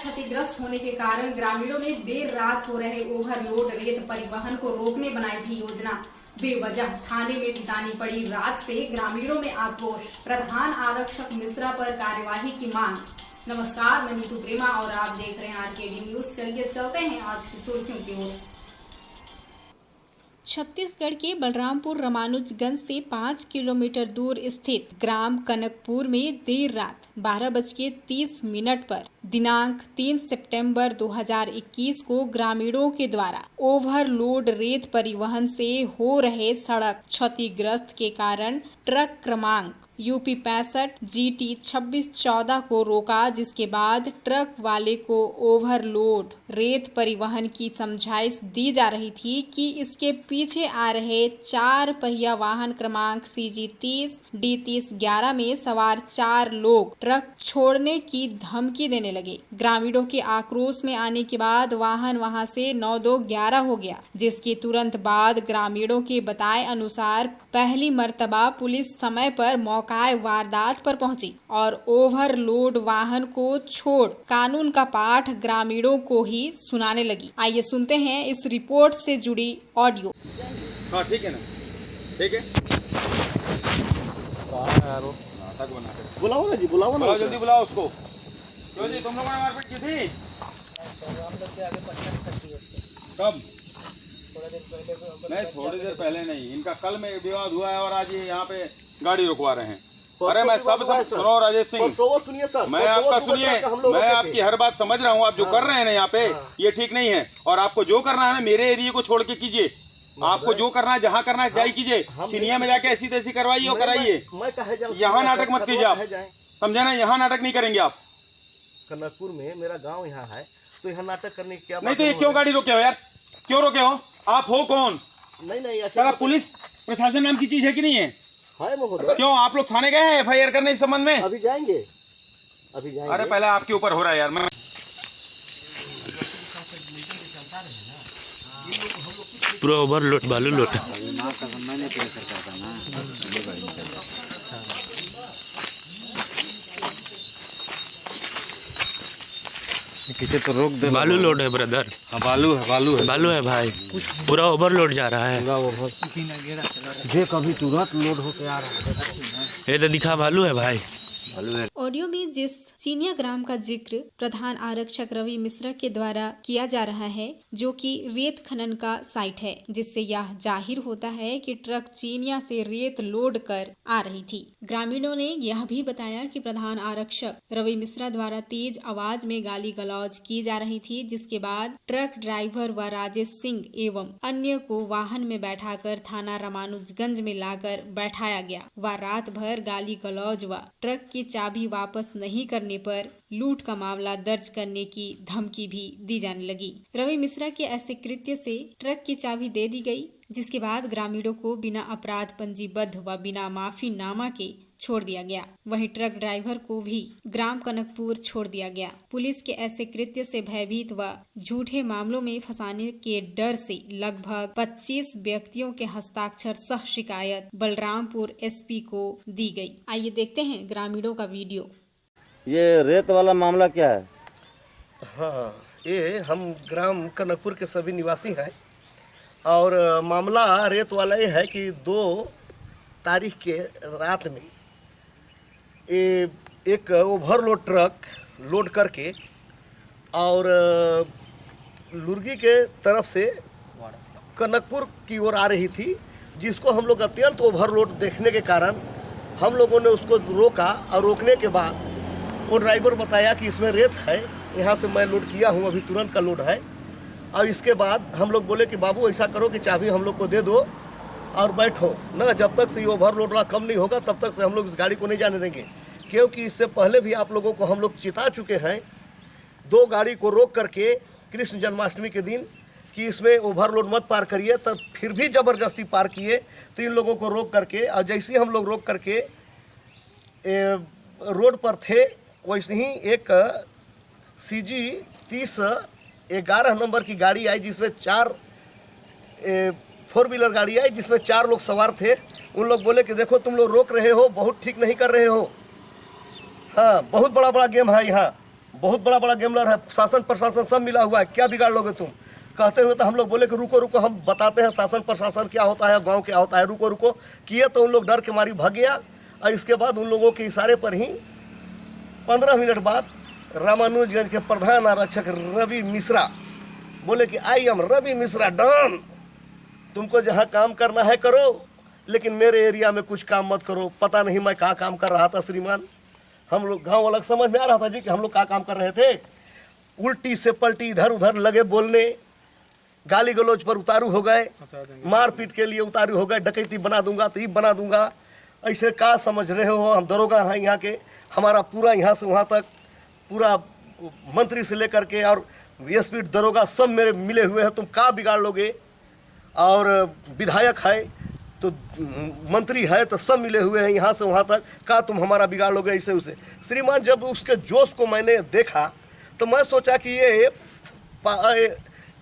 क्षतिग्रस्त होने के कारण ग्रामीणों ने देर रात हो रहे ओवरलोड रेत परिवहन को रोकने बनाई थी योजना। बेवजह थाने में बितानी पड़ी रात से ग्रामीणों में आक्रोश। प्रधान आरक्षक मिश्रा पर कार्यवाही की मांग। नमस्कार, मैं नीतू प्रेमा और आप देख रहे हैं आरकेडी न्यूज। चलिए चलते हैं आज की सुर्खियों की ओर। छत्तीसगढ़ के बलरामपुर रामानुजगंज से 5 किलोमीटर दूर स्थित ग्राम कनकपुर में देर रात 12:30 पर दिनांक 3 सितंबर 2021 को ग्रामीणों के द्वारा ओवरलोड रेत परिवहन से हो रहे सड़क क्षतिग्रस्त के कारण ट्रक क्रमांक यूपी 65 GT 2614 को रोका, जिसके बाद ट्रक वाले को ओवरलोड रेत परिवहन की समझाइश दी जा रही थी कि इसके पीछे आ रहे 4 पहिया वाहन क्रमांक CG 30 D 3011 में सवार 4 लोग ट्रक छोड़ने की धमकी देने लगे। ग्रामीणों के आक्रोश में आने के बाद वाहन वहां से 9-2-11 हो गया, जिसके तुरंत बाद ग्रामीणों के बताए अनुसार पहली मर्तबा पुलिस समय पर मौकाए वारदात पर पहुंची और ओवरलोड वाहन को छोड़ कानून का पाठ ग्रामीणों को ही सुनाने लगी। आइए सुनते हैं इस रिपोर्ट से जुड़ी ऑडियो। हाँ ठीक है ना, ठीक है। बुलाओ ना जी, बुलाओ ना, जल्दी बुलाओ उसको। क्यों जी, तुम लोगों ने मारपीट की थी? कब? नहीं, थोड़ी देर पहले नहीं, इनका कल में विवाद हुआ है और आज ये यहाँ पे गाड़ी रुकवा रहे हैं। अरे मैं सब सुनो राजेश सिंह, मैं आपका सुनिए, मैं आपकी हर बात समझ रहा हूँ। आप जो कर रहे हैं ना यहाँ पे, ये ठीक नहीं है। और आपको जो करना है ना, मेरे एरिया को छोड़ के कीजिए। आपको जो करना है, जहाँ करना है जाई कीजिए। चिनिया में जाके ऐसी तैसी करवाइए और कराइए। यहाँ नाटक मत कीजिए आप, समझे ना? यहाँ नाटक नहीं करेंगे आप। कनकपुर में मेरा गांव यहाँ है, तो यहाँ नाटक करने की क्या नहीं तो ये क्यों गाड़ी रोके हो यार? क्यों रोके हो? आप हो कौन? नहीं क्या पुलिस प्रशासन नाम की चीज है कि नहीं है? महोदय। क्यों आप लोग थाने गए हैं FIR करने इस संबंध में? अभी जाएंगे। अरे पहले आपके ऊपर हो रहा है यार। मैं पूरा ओवरलोड बालू लोड पीछे तो रोक दे। बालू लोड है ब्रदर। हाँ, बालू है भाई। पूरा ओवरलोड जा रहा है। ये कभी तुरंत लोड होके आ रहा है। ये तो दिखा बालू है भाई। ऑडियो में जिस चिनिया ग्राम का जिक्र प्रधान आरक्षक रवि मिश्रा के द्वारा किया जा रहा है, जो कि रेत खनन का साइट है, जिससे यह जाहिर होता है कि ट्रक चिनिया से रेत लोड कर आ रही थी। ग्रामीणों ने यह भी बताया कि प्रधान आरक्षक रवि मिश्रा द्वारा तेज आवाज में गाली गलौज की जा रही थी, जिसके बाद ट्रक ड्राइवर व राजेश सिंह एवं अन्य को वाहन में बैठाकर थाना रामानुजगंज में लाकर बैठाया गया व रात भर गाली गलौज व ट्रक की चाबी वापस नहीं करने पर लूट का मामला दर्ज करने की धमकी भी दी जाने लगी। रवि मिश्रा के ऐसे कृत्य से ट्रक की चाबी दे दी गई, जिसके बाद ग्रामीणों को बिना अपराध पंजीबद्ध व बिना माफीनामा के छोड़ दिया गया। वहीं ट्रक ड्राइवर को भी ग्राम कनकपुर छोड़ दिया गया। पुलिस के ऐसे कृत्य से भयभीत व झूठे मामलों में फंसाने के डर से लगभग 25 व्यक्तियों के हस्ताक्षर सह शिकायत बलरामपुर SP को दी गई। आइए देखते हैं ग्रामीणों का वीडियो। ये रेत वाला मामला क्या है? हाँ, ये हम ग्राम कनकपुर के सभी निवासी हैं और मामला रेत वाला ये है कि 2 तारीख के रात में एक ओवरलोड ट्रक लोड करके और लुर्गी के तरफ से कनकपुर की ओर आ रही थी, जिसको हम लोग अत्यंत ओवरलोड देखने के कारण हम लोगों ने उसको रोका और रोकने के बाद वो ड्राइवर बताया कि इसमें रेत है, यहाँ से मैं लोड किया हूँ, अभी तुरंत का लोड है। और इसके बाद हम लोग बोले कि बाबू ऐसा करो कि चाबी हम लोग को दे दो और बैठो ना, जब तक से ये ओवरलोड वाला कम नहीं होगा तब तक से हम लोग इस गाड़ी को नहीं जाने देंगे। क्योंकि इससे पहले भी आप लोगों को हम लोग चिता चुके हैं 2 गाड़ी को रोक करके कृष्ण जन्माष्टमी के दिन कि इसमें ओवरलोड मत पार करिए, तब फिर भी ज़बरदस्ती पार किए। 3 लोगों को रोक करके, और जैसे ही हम लोग रोक करके रोड पर थे, वैसे ही एक CG 3011 नंबर की गाड़ी आई, जिसमें 4 4 व्हीलर गाड़ी आई, जिसमें 4 लोग सवार थे। उन लोग बोले कि देखो तुम लोग रोक रहे हो, बहुत ठीक नहीं कर रहे हो। हाँ, बहुत बड़ा गेम है यहाँ। बहुत बड़ा बड़ा गैमलर है, शासन प्रशासन सब मिला हुआ है, क्या बिगाड़ लोगे तुम? कहते हुए तो हम लोग बोले कि रुको रुको, हम बताते हैं शासन प्रशासन क्या होता है, गांव क्या होता है, रुको रुको किए तो उन लोग डर के मारी भाग गया। और इसके बाद उन लोगों के इशारे पर ही 15 मिनट बाद रामानुजगंज के प्रधान आरक्षक रवि मिश्रा बोले कि I am Ravi Mishra don, तुमको जहाँ काम करना है करो, लेकिन मेरे एरिया में कुछ काम मत करो। पता नहीं मैं क्या काम कर रहा था श्रीमान, हम लोग गाँव वाला समझ में आ रहा था जी कि हम लोग क्या काम कर रहे थे। उल्टी से पलटी इधर उधर लगे बोलने, गाली गलौज पर उतारू हो गए, मारपीट के लिए उतारू हो गए, डकैती बना दूंगा तो ये बना दूंगा। ऐसे क्या समझ रहे हो, हम दरोगा हैं यहाँ के, हमारा पूरा यहाँ से वहाँ तक पूरा मंत्री से लेकर के और एसपी दरोगा सब मेरे मिले हुए हैं, तुम क्या बिगाड़ लोगे? और विधायक है तो मंत्री है तो सब मिले हुए हैं यहाँ से वहाँ तक, क्या तुम हमारा बिगाड़ लोगे ऐसे उसे? श्रीमान जब उसके जोश को मैंने देखा तो मैं सोचा कि ये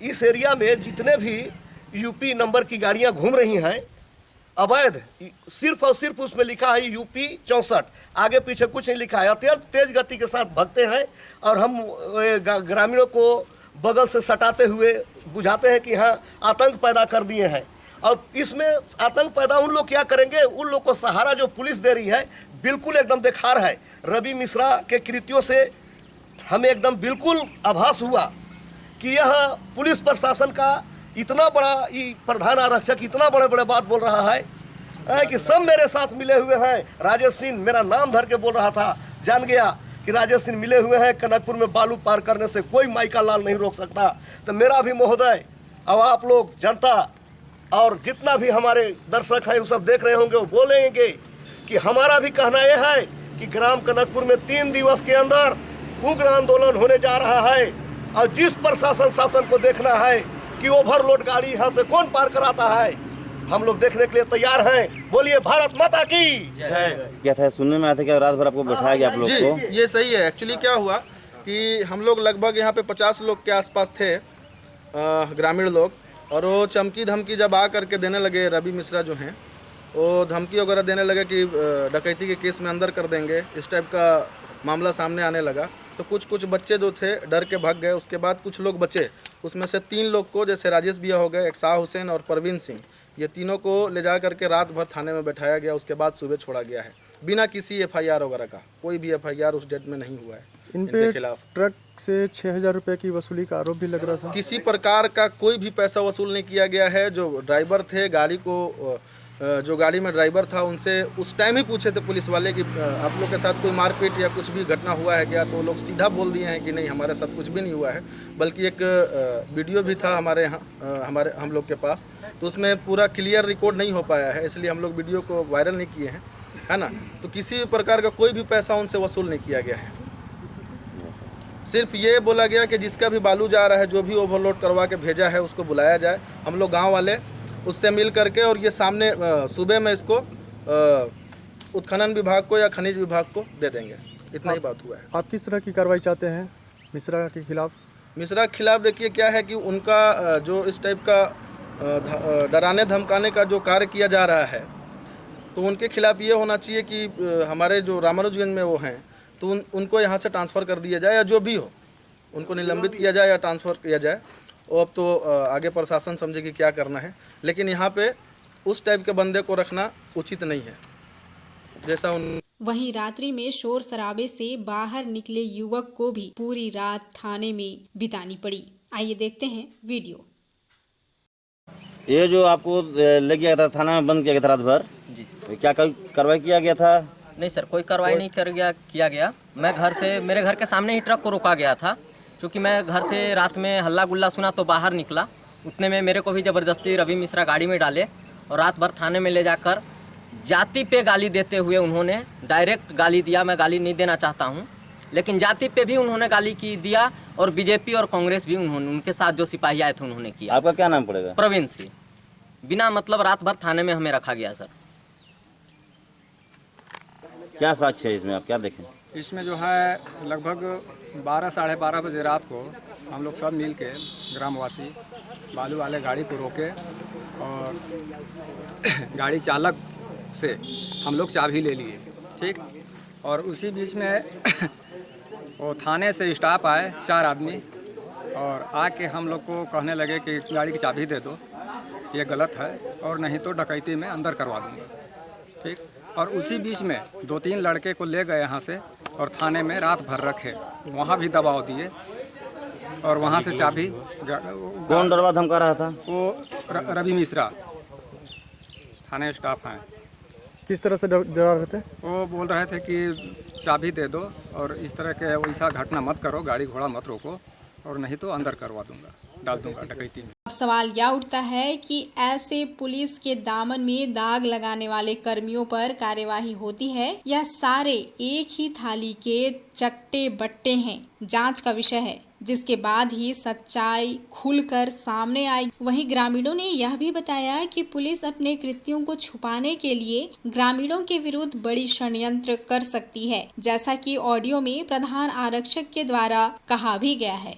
इस एरिया में जितने भी यूपी नंबर की गाड़ियाँ घूम रही हैं अवैध, सिर्फ और सिर्फ उसमें लिखा है यूपी 64, आगे पीछे कुछ नहीं लिखा है। अत्यंत तेज गति के साथ भगते हैं और हम ग्रामीणों को बगल से सटाते हुए बुझाते हैं कि हाँ आतंक पैदा कर दिए हैं। और इसमें आतंक पैदा उन लोग क्या करेंगे, उन लोग को सहारा जो पुलिस दे रही है बिल्कुल एकदम बेकार है। रवि मिश्रा के कृत्यों से हमें एकदम बिल्कुल आभास हुआ कि यह पुलिस प्रशासन का इतना बड़ा प्रधान आरक्षक इतना बड़े बड़े बात बोल रहा है कि सब मेरे साथ मिले हुए हैं। राजेश सिंह मेरा नाम धर के बोल रहा था, जान गया कि राजेश सिंह मिले हुए हैं, कनकपुर में बालू पार करने से कोई माइका लाल नहीं रोक सकता। तो मेरा भी महोदय, अब आप लोग जनता और जितना भी हमारे दर्शक हैं वो सब देख रहे होंगे, वो बोलेंगे कि हमारा भी कहना यह है कि ग्राम कनकपुर में 3 दिवस के अंदर उग्र आंदोलन होने जा रहा है। और जिस प्रशासन शासन को देखना है कि ओवरलोड गाड़ी यहाँ से कौन पार कराता है, हम लोग देखने के लिए तैयार हैं। बोलिए भारत माता की जय। क्या था सुनने में आया था कि रात भर आपको बैठाया गया आप लोग को? ये सही है। एक्चुअली क्या हुआ कि हम लोग लगभग यहाँ पे 50 लोग के आसपास थे, ग्रामीण लोग, और वो चमकी धमकी जब आ करके देने लगे, रवि मिश्रा जो हैं वो धमकी वगैरह देने लगे कि डकैती के केस में अंदर कर देंगे, इस टाइप का मामला सामने आने लगा। तो कुछ बच्चे जो थे डर के भाग गए। उसके बाद कुछ लोग बचे, उसमें से 3 लोग को, जैसे राजेश भैया हो गए, एक शाह हुसैन और परवीन सिंह, ये तीनों को ले जा करके रात भर थाने में बैठाया गया। उसके बाद सुबह छोड़ा गया है बिना किसी FIR वगैरह का। कोई भी FIR उस डेट में नहीं हुआ है इनके खिलाफ। ट्रक से 6000 रुपये की वसूली का आरोप भी लग रहा था। किसी प्रकार का कोई भी पैसा वसूल नहीं किया गया है। जो ड्राइवर थे गाड़ी को, जो गाड़ी में ड्राइवर था, उनसे उस टाइम ही पूछे थे पुलिस वाले कि आप लोग के साथ कोई मारपीट या कुछ भी घटना हुआ है क्या? तो वो लोग सीधा बोल दिए हैं कि नहीं, हमारे साथ कुछ भी नहीं हुआ है। बल्कि एक वीडियो भी था हमारे यहाँ, हम लोग के पास, तो उसमें पूरा क्लियर रिकॉर्ड नहीं हो पाया है, इसलिए हम लोग वीडियो को वायरल नहीं किए हैं, है ना। तो किसी भी प्रकार का कोई भी पैसा उनसे वसूल नहीं किया गया है। सिर्फ ये बोला गया कि जिसका भी बालू जा रहा है, जो भी ओवरलोड करवा के भेजा है, उसको बुलाया जाए। हम लोग गांव वाले उससे मिल करके, और ये सामने सुबह में इसको उत्खनन विभाग को या खनिज विभाग को दे देंगे। इतना ही बात हुआ है। आप किस तरह की कार्रवाई चाहते हैं मिश्रा के खिलाफ? मिश्रा के खिलाफ देखिए क्या है कि उनका जो इस टाइप का डराने धमकाने का जो कार्य किया जा रहा है, तो उनके खिलाफ ये होना चाहिए कि हमारे जो रामानुजगंज में वो हैं, तो उनको यहाँ से ट्रांसफ़र कर दिया जाए, या जो भी हो उनको निलंबित किया जाए या ट्रांसफ़र किया जाए। और अब तो आगे प्रशासन समझे कि क्या करना है, लेकिन यहाँ पे उस टाइप के बंदे को रखना उचित नहीं है जैसा उन। वहीं रात्रि में शोर शराबे से बाहर निकले युवक को भी पूरी रात थाने में बितानी पड़ी। आइए देखते हैं वीडियो। ये जो आपको ले गया था थाना में, बंद किया गया था रात भर जी, तो क्या कार्रवाई किया गया था? नहीं सर, कोई कार्रवाई नहीं किया गया। मैं मेरे घर के सामने ही ट्रक को रोका गया था, क्योंकि मैं घर से रात में हल्ला गुल्ला सुना तो बाहर निकला। उतने में मेरे को भी ज़बरदस्ती रवि मिश्रा गाड़ी में डाले और रात भर थाने में ले जाकर जाति पे गाली देते हुए उन्होंने डायरेक्ट गाली दिया। मैं गाली नहीं देना चाहता हूं, लेकिन जाति पे भी उन्होंने गाली दिया, और बीजेपी और कांग्रेस भी उनके साथ जो सिपाही आए थे उन्होंने किया। आपका क्या नाम पड़ेगा? प्रवीण सिंह। बिना मतलब रात भर थाने में हमें रखा गया सर। क्या साक्ष्य है इसमें, आप क्या देखें? इसमें जो है लगभग 12 साढ़े 12 बजे रात को हम लोग सब मिल के ग्रामवासी बालू वाले गाड़ी को रोके, और गाड़ी चालक से हम लोग चाबी ले लिए, ठीक। और उसी बीच में वो थाने से स्टाफ आए 4 आदमी और आके हम लोग को कहने लगे कि गाड़ी की चाबी दे दो, ये गलत है और नहीं तो डकैती में अंदर करवा दूँगा। ठीक, और उसी बीच में 2-3 लड़के को ले गए यहाँ से और थाने में रात भर रखे, वहाँ भी दबाव दिए और वहाँ से चाबी। कौन डरवा धमका रहा था? वो रवि मिश्रा थाने स्टाफ हैं। किस तरह से डरा रहे थे? वो बोल रहे थे कि चाबी दे दो और इस तरह के वैसा घटना मत करो, गाड़ी घोड़ा मत रोको और नहीं तो अंदर करवा दूंगा, डाल दूंगा डकैती में। अब सवाल यह उठता है कि ऐसे पुलिस के दामन में दाग लगाने वाले कर्मियों पर कार्यवाही होती है या सारे एक ही थाली के चट्टे बट्टे हैं। जांच का विषय है, जिसके बाद ही सच्चाई खुलकर सामने आई। वहीं ग्रामीणों ने यह भी बताया कि पुलिस अपने कृत्यों को छुपाने के लिए ग्रामीणों के विरुद्ध बड़ी षड्यंत्र कर सकती है, जैसा कि ऑडियो में प्रधान आरक्षक के द्वारा कहा भी गया है।